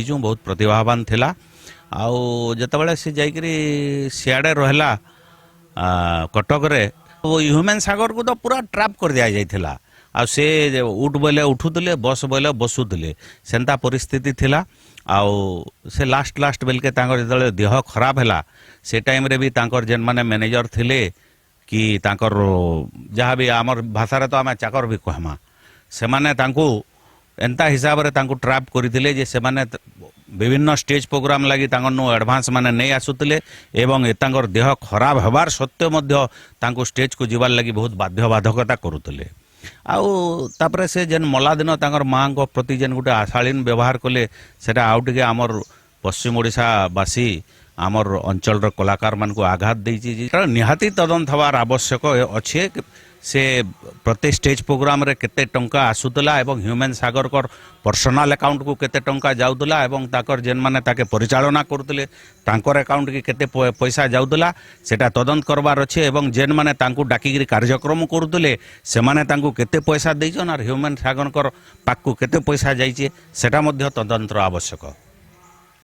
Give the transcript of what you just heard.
जो बहुत प्रतिभावान थिला आउ जतबेले से जाइकरी सियाड़े रहला कटक रे वो ह्यूमन सागर को तो पूरा ट्रैप कर दिया जाइथिला आ से उठ बोले उठुले बस बोले बसुले सेंता परिस्थिति थिला आउ से लास्ट बेल के तांकर जतबेले देह खराब हैला से टाइम रे भी तांकर जेन माने मैनेजर थिले कि तांकर जहाँ भी आमर भाषा तो आम चाकर भी कहमा से माने तांको एंता हिसाब रे तांको ट्रैप करथिले जे से माने विभिन्न स्टेज प्रोग्राम लगी तांको एडवांस माने नहीं आसुतले एवं एतांकर देह खराब हबार सत्य मध्य तांको स्टेज को जीवार लगी बहुत बाध्यबाधकता करुतले आउ तापरे से जेन मला दिन तांकर माँ को प्रति जेन गोटे आशालीन व्यवहार कले सेटा आउ टिके आमर पश्चिम ओडिशा बासी आमर अंचल कलाकार मान को आघात देछि निहाती तदंत हवार आवश्यक अच्छे से प्रति स्टेज प्रोग्राम रे केते टंका आसुतला एवं ह्यूमन सागर कर पर्सनल अकाउंट को केते टंका जाउतला एवं ताकर जेन माने ताके परिचालना करतले तांकर अकाउंट की केते पैसा जाउतला सेटा तदंत करबार अछि एवं जेन माने तांको डाकिगिरी कार्यक्रम करतले से माने तांको केते पैसा दैछन और ह्यूमन सागर कर पाक को केते पैसा जाइछे सेटा मध्य तदंतर आवश्यक।